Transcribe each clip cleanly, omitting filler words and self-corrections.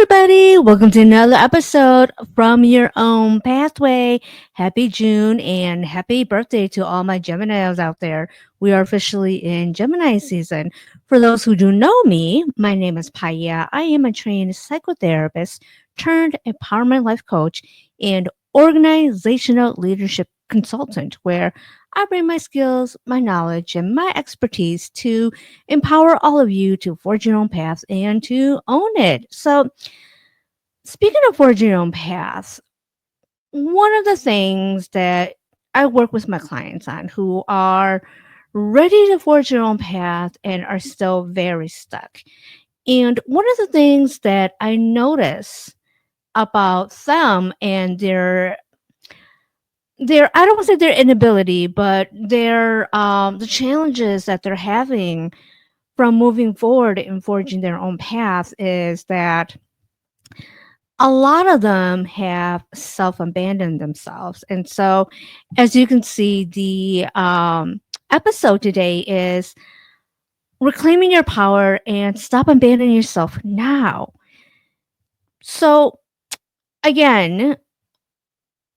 everybody. Welcome to another episode from Your Own Pathway. Happy June and happy birthday to all my Geminis out there. We are officially in Gemini season. For those who do know me, my name is Poiab. I am a trained psychotherapist turned empowerment life coach and organizational leadership consultant, where I bring my skills, my knowledge, and my expertise to empower all of you to forge your own path and to own it. So, speaking of forging your own path, one of the things that I work with my clients on who are ready to forge their own path and are still very stuck. And one of the things that I notice about them and their I don't want to say their inability, but their the challenges that they're having from moving forward and forging their own path is that a lot of them have self-abandoned themselves. And so, as you can see, the episode today is reclaiming your power and stop abandoning yourself now. So, again,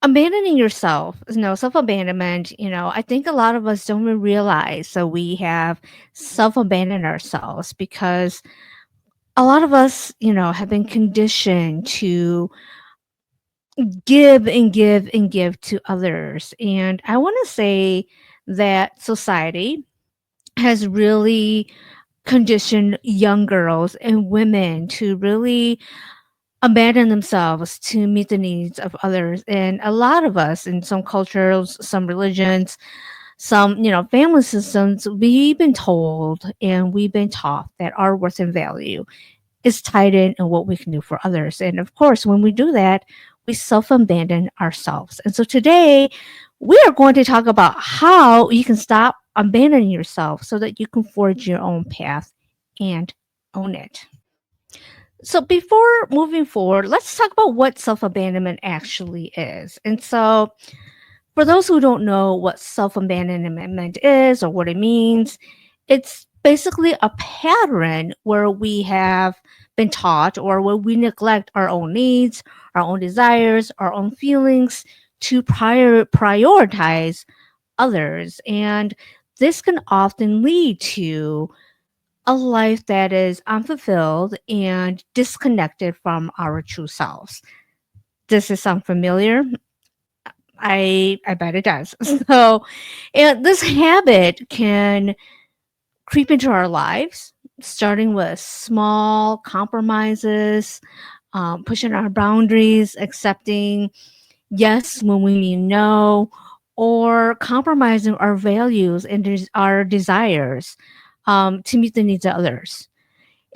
abandoning yourself, self-abandonment, I think a lot of us don't even realize that we have self-abandoned ourselves because a lot of us, have been conditioned to give and give and give to others. And I want to say that society has really conditioned young girls and women to really abandon themselves to meet the needs of others. And a lot of us in some cultures, some religions, some, family systems, we've been told and we've been taught that our worth and value is tied in what we can do for others. And of course, when we do that, we self abandon ourselves. And so today, we are going to talk about how you can stop abandoning yourself so that you can forge your own path and own it. So, before moving forward, let's talk about what self abandonment actually is. And so, for those who don't know what self abandonment is or what it means, it's basically a pattern where we have been taught or where we neglect our own needs, our own desires, our own feelings to prioritize others. And this can often lead to a life that is unfulfilled and disconnected from our true selves. Does this sound familiar? I bet it does. So, and this habit can creep into our lives, starting with small compromises, pushing our boundaries, accepting yes when we mean no, or compromising our values and our desires to meet the needs of others.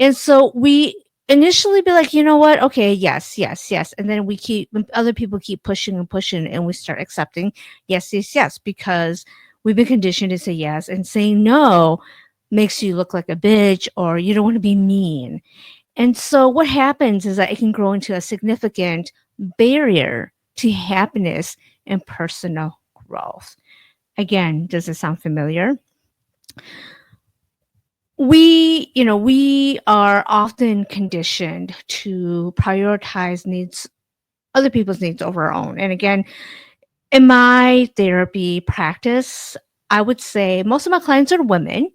And so we initially be like, you know what? Okay, yes, yes, yes. And then other people keep pushing and pushing, and we start accepting yes, yes, yes, because we've been conditioned to say yes, and saying no makes you look like a bitch or you don't want to be mean. And so what happens is that it can grow into a significant barrier to happiness and personal growth. Again, does it sound familiar? We are often conditioned to prioritize needs, other people's needs over our own. And again, in my therapy practice, I would say most of my clients are women.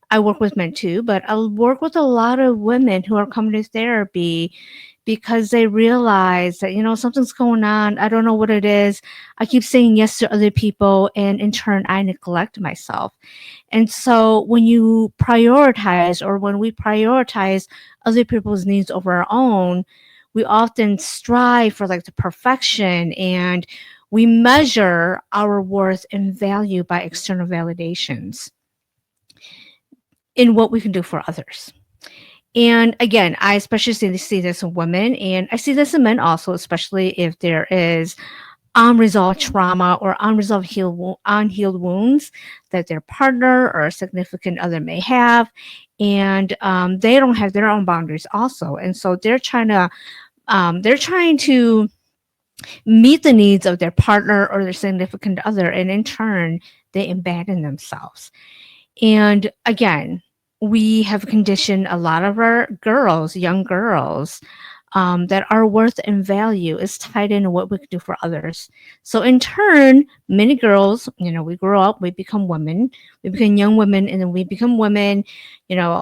I work with men too, but I work with a lot of women who are coming to therapy because they realize that, something's going on. I don't know what it is. I keep saying yes to other people, and in turn, I neglect myself. And so when you prioritize, or when we prioritize other people's needs over our own, we often strive for like the perfection, and we measure our worth and value by external validations in what we can do for others. And again, I especially see this in women, and I see this in men also, especially if there is unresolved trauma or unhealed wounds that their partner or significant other may have, and they don't have their own boundaries also, and so they're trying to meet the needs of their partner or their significant other, and in turn, they abandon themselves. And again, we have conditioned a lot of our girls, young girls, that our worth and value is tied into what we can do for others. So in turn, many girls, we grow up, we become women, we become young women, and then we become women.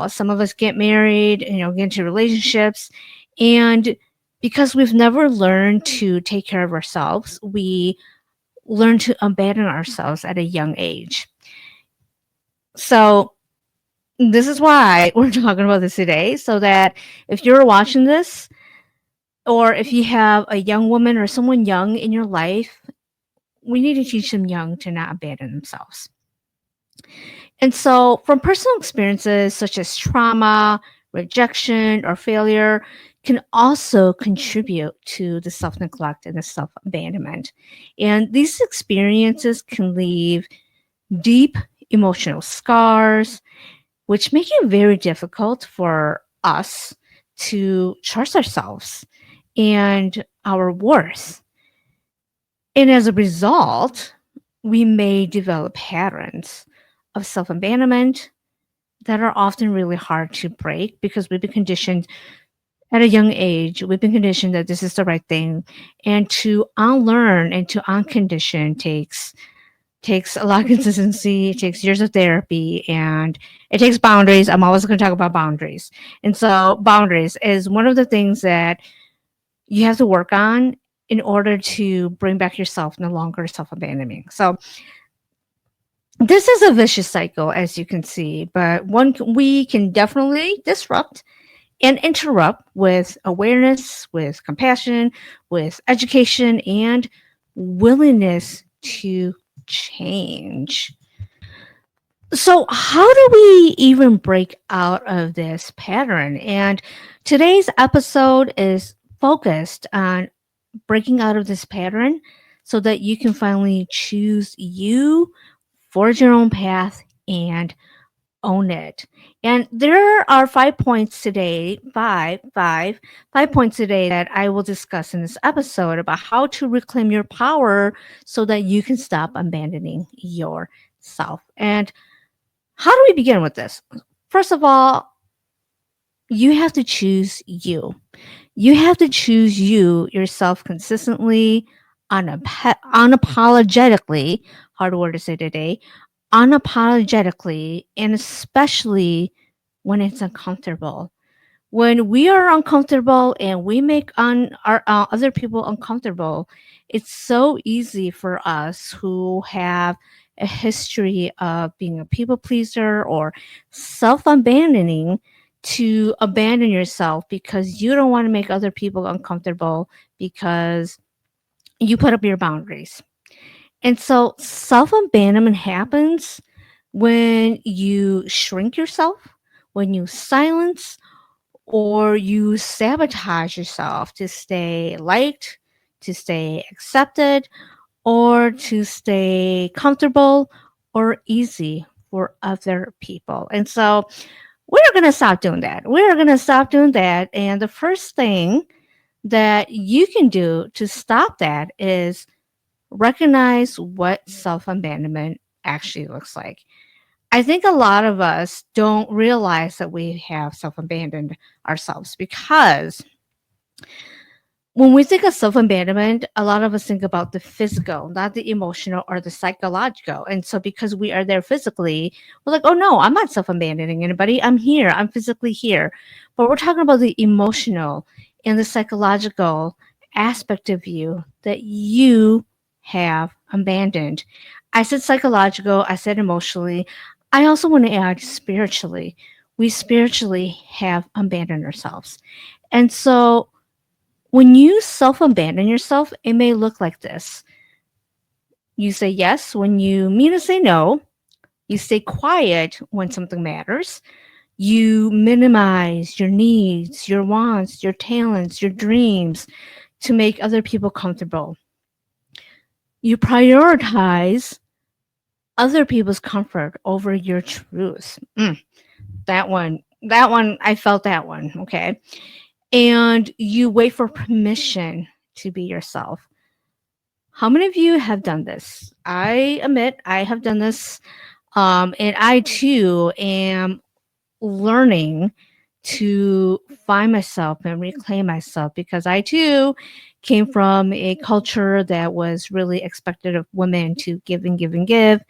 Some of us get married, get into relationships, and because we've never learned to take care of ourselves, we learn to abandon ourselves at a young age. So this is why we're talking about this today, so that if you're watching this, or if you have a young woman or someone young in your life, we need to teach them young to not abandon themselves. And so, from personal experiences such as trauma, rejection, or failure, can also contribute to the self neglect and the self abandonment. And these experiences can leave deep emotional scars, which make it very difficult for us to trust ourselves and our worth. And as a result, we may develop patterns of self abandonment that are often really hard to break because we've been conditioned at a young age. We've been conditioned that this is the right thing. And to unlearn and to uncondition takes a lot of consistency, it takes years of therapy, and it takes boundaries. I'm always going to talk about boundaries. And so boundaries is one of the things that you have to work on in order to bring back yourself no longer self-abandoning. So this is a vicious cycle, as you can see, but we can definitely disrupt and interrupt with awareness, with compassion, with education, and willingness to change. So, how do we even break out of this pattern? And today's episode is focused on breaking out of this pattern so that you can finally choose you, forge your own path, and own it. And there are 5 points today, five points today that I will discuss in this episode about how to reclaim your power so that you can stop abandoning yourself. And how do we begin with this? First of all, you have to choose you. You have to choose you yourself consistently, unapologetically, hard word to say today, unapologetically, and especially when it's uncomfortable. When we are uncomfortable and we make our other people uncomfortable, it's so easy for us who have a history of being a people pleaser or self abandoning to abandon yourself because you don't want to make other people uncomfortable because you put up your boundaries. And so self abandonment happens when you shrink yourself, when you silence or you sabotage yourself to stay liked, to stay accepted, or to stay comfortable or easy for other people. And so we're going to stop doing that. We're going to stop doing that. And the first thing that you can do to stop that is recognize what self abandonment actually looks like. I think a lot of us don't realize that we have self abandoned ourselves because when we think of self abandonment, a lot of us think about the physical, not the emotional or the psychological. And so, because we are there physically, we're like, oh no, I'm not self abandoning anybody. I'm here. I'm physically here. But we're talking about the emotional and the psychological aspect of you that you have abandoned. I said psychological, I said emotionally. I also want to add spiritually. We spiritually have abandoned ourselves. And so, when you self abandon yourself, it may look like this. You say yes when you mean to say no. You stay quiet when something matters. You minimize your needs, your wants, your talents, your dreams to make other people comfortable. You prioritize other people's comfort over your truth. That one, I felt that one. Okay. And you wait for permission to be yourself. How many of you have done this? I admit I have done this. And I too am learning to find myself and reclaim myself, because I too came from a culture that was really expected of women to give and give and give.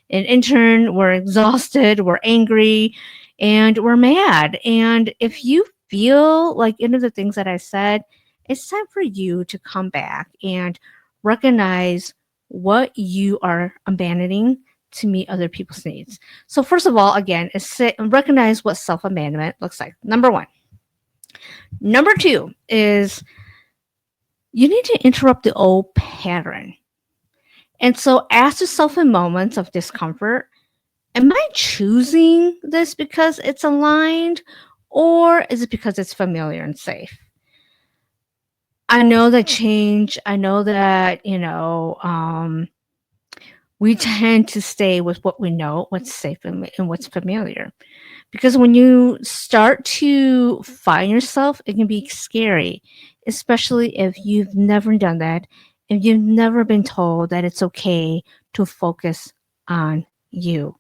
And in turn, we're exhausted, we're angry, and we're mad. And if you feel like any of the things that I said, it's time for you to come back and recognize what you are abandoning to meet other people's needs. So first of all, again, is recognize what self-abandonment looks like. Number one. Number two is you need to interrupt the old pattern. And so ask yourself in moments of discomfort, am I choosing this because it's aligned, or is it because it's familiar and safe? I know that change, I know that, we tend to stay with what we know, what's safe and what's familiar. Because when you start to find yourself, it can be scary, especially if you've never done that, if you've never been told that it's okay to focus on you.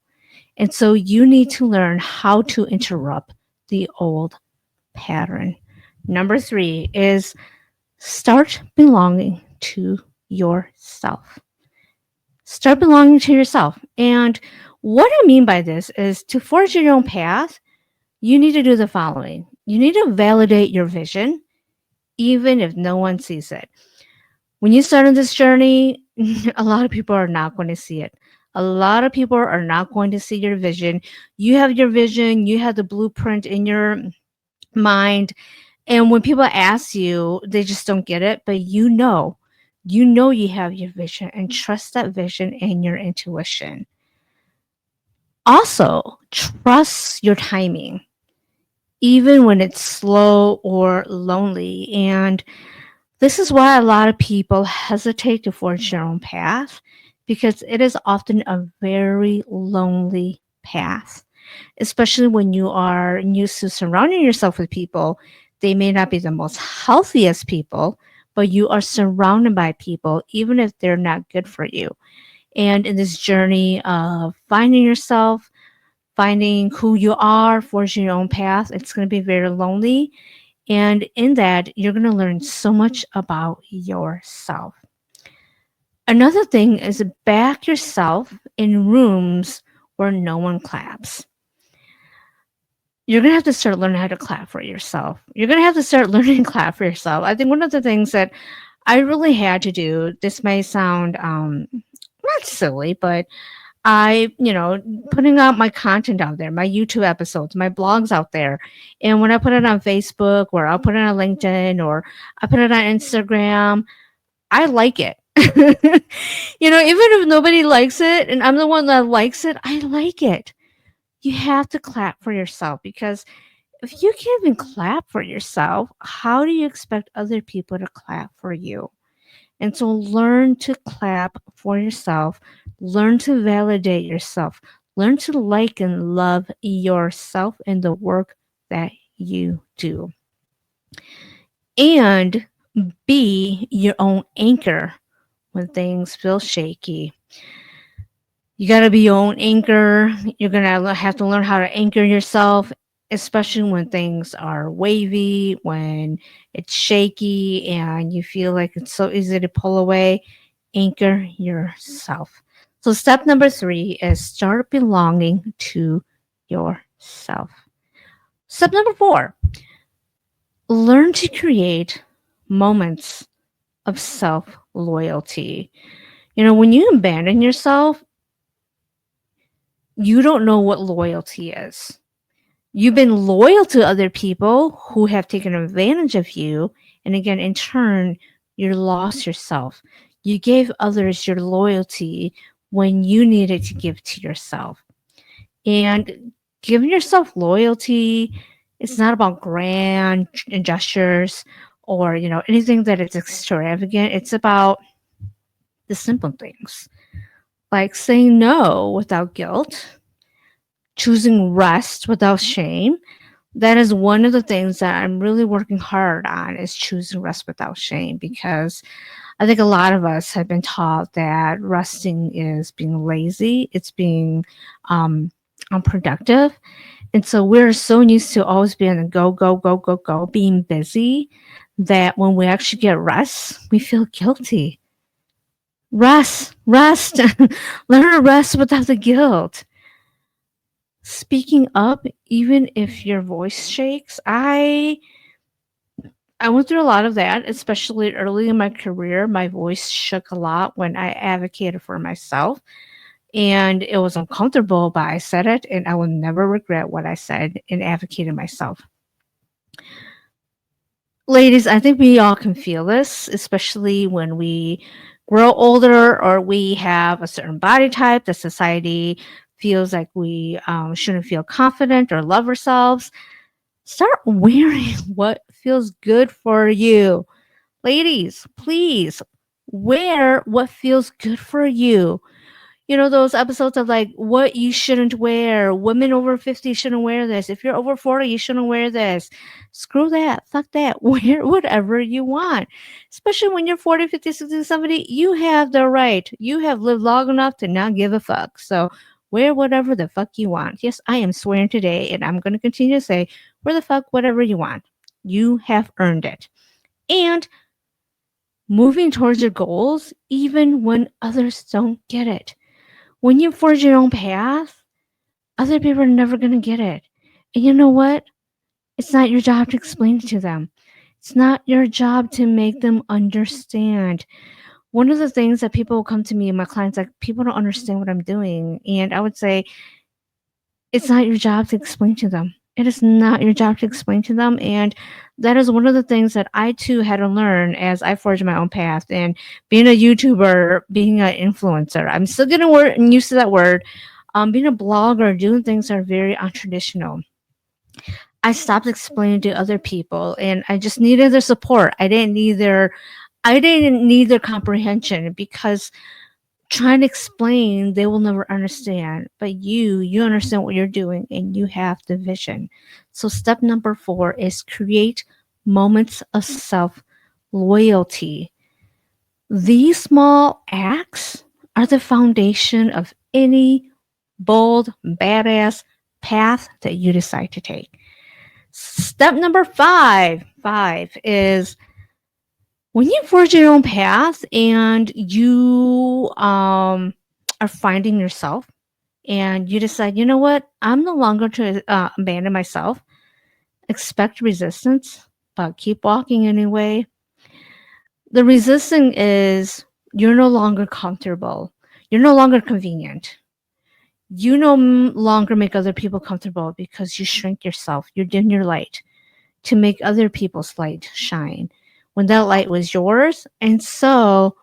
And so you need to learn how to interrupt the old pattern. Number three is start belonging to yourself. Start belonging to yourself. And what I mean by this is to forge your own path, you need to do the following. You need to validate your vision, even if no one sees it. When you start on this journey, a lot of people are not going to see it. A lot of people are not going to see your vision. You have your vision, you have the blueprint in your mind. And when people ask you, they just don't get it, but you have your vision, and trust that vision and your intuition. Also, trust your timing, even when it's slow or lonely. And this is why a lot of people hesitate to forge their own path, because it is often a very lonely path, especially when you are used to surrounding yourself with people. They may not be the most healthiest people, but you are surrounded by people, even if they're not good for you. And in this journey of finding yourself, finding who you are, forging your own path, it's going to be very lonely. And in that, you're going to learn so much about yourself. Another thing is back yourself in rooms where no one claps. You're going to have to start learning how to clap for yourself. You're going to have to start learning to clap for yourself. I think one of the things that I really had to do, this may sound not silly, but putting out my content out there, my YouTube episodes, my blogs out there. And when I put it on Facebook, or I'll put it on LinkedIn, or I put it on Instagram, I like it. Even if nobody likes it and I'm the one that likes it, I like it. You have to clap for yourself, because if you can't even clap for yourself, how do you expect other people to clap for you? And so learn to clap for yourself, learn to validate yourself, learn to like and love yourself and the work that you do. And be your own anchor when things feel shaky. You got to be your own anchor. You're going to have to learn how to anchor yourself, especially when things are wavy, when it's shaky and you feel like it's so easy to pull away. Anchor yourself. So step number 3 is start belonging to yourself. Step number 4, learn to create moments of self-loyalty. When you abandon yourself, you don't know what loyalty is. You've been loyal to other people who have taken advantage of you. And again, in turn, you lost yourself. You gave others your loyalty when you needed to give to yourself. And giving yourself loyalty, it's not about grand gestures or, anything that is extravagant. It's about the simple things, like saying no without guilt, choosing rest without shame. That is one of the things that I'm really working hard on, is choosing rest without shame, because I think a lot of us have been taught that resting is being lazy, it's being unproductive. And so we're so used to always being a go, go, go, go, go, being busy that when we actually get rest, we feel guilty. Rest, rest, learn to rest without the guilt. Speaking up, even if your voice shakes, I went through a lot of that, especially early in my career. My voice shook a lot when I advocated for myself, and it was uncomfortable, but I said it, and I will never regret what I said in advocating myself. Ladies, I think we all can feel this, especially when we grow older or we have a certain body type that society feels like we shouldn't feel confident or love ourselves. Start wearing what feels good for you. Ladies, please wear what feels good for you. You know, those episodes of like what you shouldn't wear. Women over 50 shouldn't wear this. If you're over 40, you shouldn't wear this. Screw that. Fuck that. Wear whatever you want. Especially when you're 40, 50, 60, 70, you have the right. You have lived long enough to not give a fuck. So wear whatever the fuck you want. Yes, I am swearing today, and I'm going to continue to say, wear the fuck whatever you want. You have earned it. And moving towards your goals, even when others don't get it. When you forge your own path, other people are never going to get it. And you know what? It's not your job to explain it to them. It's not your job to make them understand. One of the things that people will come to me and my clients like, people don't understand what I'm doing. And I would say, it's not your job to explain to them. It is not your job to explain to them. And that is one of the things that I too had to learn as I forged my own path and being a YouTuber, being an influencer. I'm still getting used to that word. Being a blogger, doing things that are very untraditional. I stopped explaining to other people and I just needed their support. I didn't need their comprehension because trying to explain, they will never understand. But you understand what you're doing and you have the vision. So, step number 4 is create moments of self loyalty. These small acts are the foundation of any bold, badass path that you decide to take. Step number five is when you forge your own path and you are finding yourself and you decide, you know what, I'm no longer to abandon myself, expect resistance, but keep walking anyway. The resisting is you're no longer comfortable, you're no longer convenient. You no longer make other people comfortable because you shrink yourself, you dim your light to make other people's light shine when that light was yours. And so,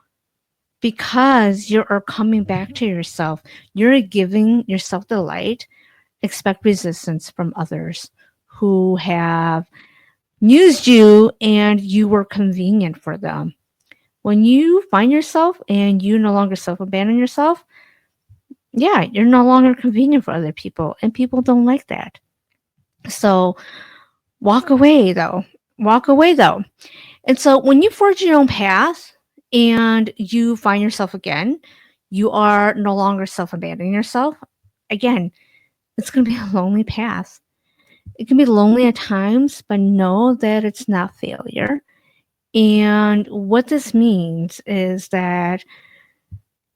because you are coming back to yourself, you're giving yourself the light, expect resistance from others who have used you and you were convenient for them. When you find yourself and you no longer self abandon yourself, yeah, you're no longer convenient for other people, and people don't like that. So, walk away though. Walk away though. And so when you forge your own path and you find yourself again, you are no longer self abandoning yourself. Again, it's going to be a lonely path. It can be lonely at times, but know that it's not failure. And what this means is that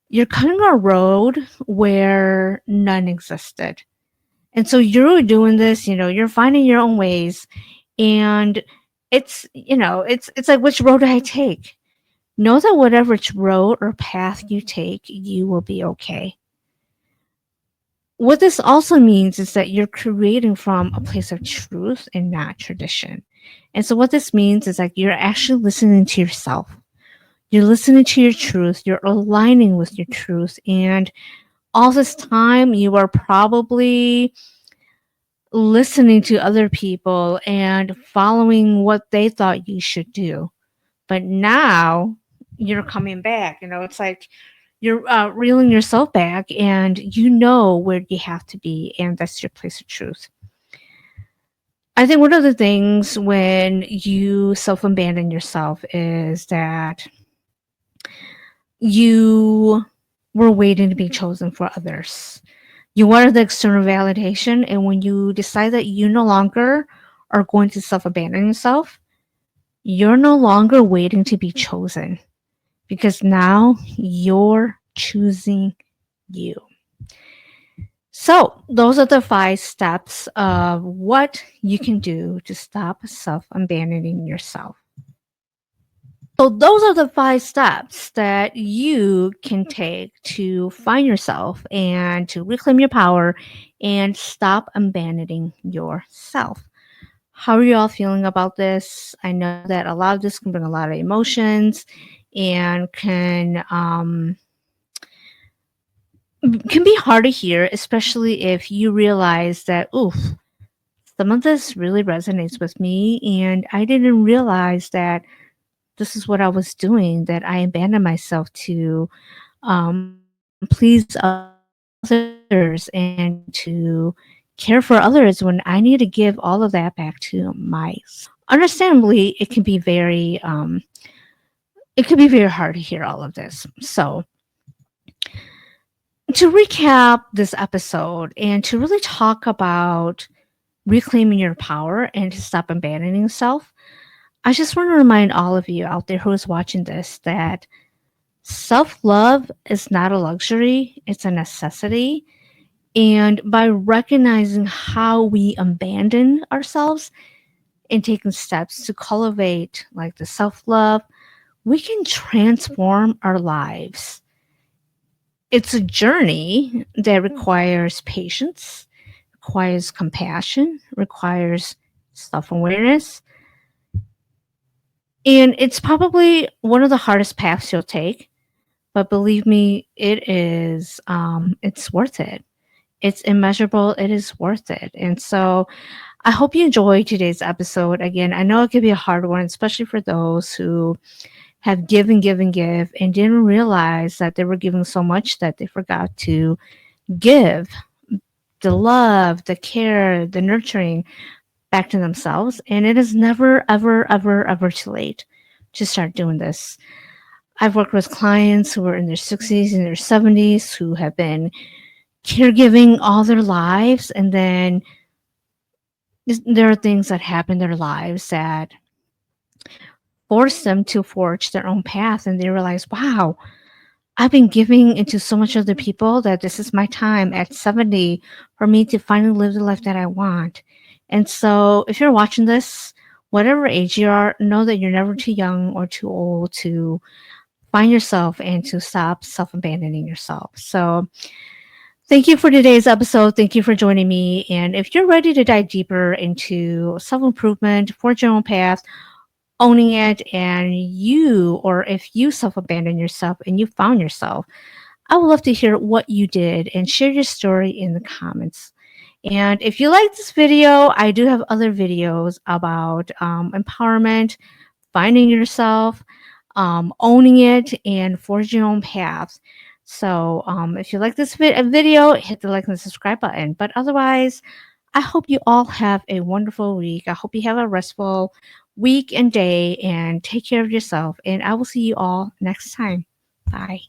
you're cutting a road where none existed. And so you're doing this, you're finding your own ways. And it's like, which road do I take? Know that whatever road or path you take, you will be okay. What this also means is that you're creating from a place of truth and not tradition. And so what this means is like you're actually listening to yourself. You're listening to your truth. You're aligning with your truth. And all this time, you are probably listening to other people and following what they thought you should do. But now you're coming back. It's like you're reeling yourself back and you know where you have to be. And that's your place of truth. I think one of the things when you self-abandon yourself is that you were waiting to be chosen for others. You wanted the external validation, and when you decide that you no longer are going to self abandon yourself, you're no longer waiting to be chosen because now you're choosing you. So, those are the 5 steps of what you can do to stop self abandoning yourself. So, those are the 5 steps that you can take to find yourself and to reclaim your power and stop abandoning yourself. How are you all feeling about this? I know that a lot of this can bring a lot of emotions and can be hard to hear, especially if you realize that, oof, some of this really resonates with me, and I didn't realize that this is what I was doing, that I abandoned myself to please others and to care for others when I need to give all of that back to myself. Understandably, it can be very hard to hear all of this. So, to recap this episode and to really talk about reclaiming your power and to stop abandoning yourself, I just want to remind all of you out there who is watching this that self love is not a luxury, it's a necessity. And by recognizing how we abandon ourselves and taking steps to cultivate like the self love, we can transform our lives. It's a journey that requires patience, requires compassion, requires self awareness. And it's probably one of the hardest paths you'll take, but believe me, it's worth it. It's immeasurable. It is worth it. And so I hope you enjoyed today's episode. Again, I know it can be a hard one, especially for those who have given, given, give, and didn't realize that they were giving so much that they forgot to give the love, the care, the nurturing back to themselves. And it is never, ever, ever, ever too late to start doing this. I've worked with clients who are in their 60s and their 70s who have been caregiving all their lives. And then there are things that happen in their lives that force them to forge their own path. And they realize, wow, I've been giving into so much other people that this is my time at 70 for me to finally live the life that I want. And so if you're watching this, whatever age you are, know that you're never too young or too old to find yourself and to stop self abandoning yourself. So thank you for today's episode. Thank you for joining me. And if you're ready to dive deeper into self improvement, forge your own path, owning it, and or if you self abandon yourself and you found yourself, I would love to hear what you did and share your story in the comments. And if you like this video, I do have other videos about empowerment, finding yourself, owning it, and forging your own path. So if you like this video, hit the like and subscribe button. But otherwise, I hope you all have a wonderful week. I hope you have a restful week and day and take care of yourself. And I will see you all next time. Bye.